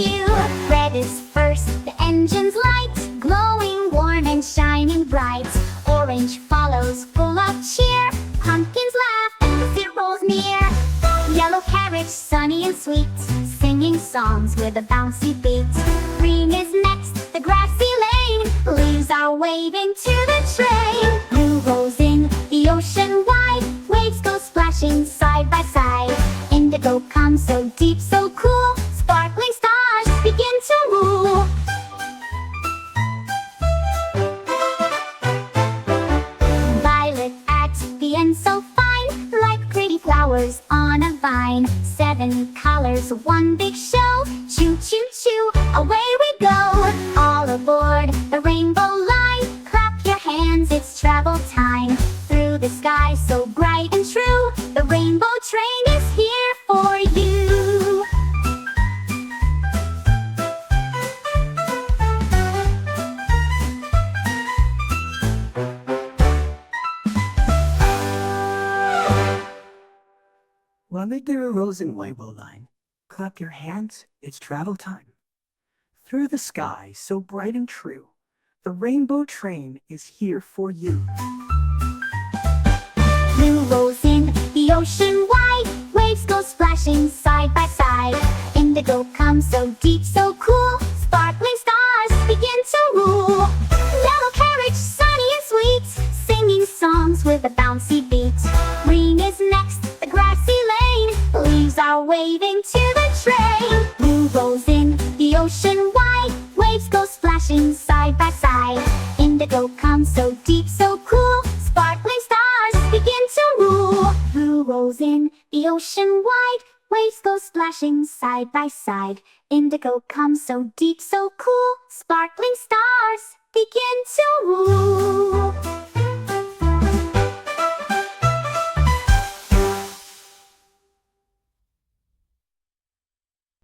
you. Red is first, the engine's light, glowing, warm, and shining bright. Orange follows, full of cheer, pumpkins laugh as it rolls near. Yellow carriage, sunny and sweet, singing songs with a bouncy beat. Green is next, the grassy lane, leaves are waving to the train. Blue rolls in, the ocean wide, waves go splashing side by side. Indigo comes so deep, so cool, sparkling stars begin to rule. Violet at the end so fine, like pretty flowers on a vine. 7 colors, one big show, choo choo choo, away we go. All aboard the rainbow line, clap your hands, it's travel time. Through the sky so bright and true, the rainbow train is here for you. While there rolls in rainbow line, clap your hands, it's travel time. Through the sky so bright and true, the rainbow train is here for you. Blue rolls in, the ocean wide, waves go splashing side by side. Indigo comes so deep, so cool, sparkling stars begin to rule. Yellow carriage, sunny and sweet, singing songs with a bouncy beat. Green is next, the grassy lane, leaves are waving to the train. Blue rolls in, the ocean wide, waves go splashing side by side. Indigo comes so deep, so cool, sparkling stars begin to rule. Blue rolls in, the ocean wide, waves go splashing side by side. Indigo comes so deep, so cool, sparkling stars begin to rule.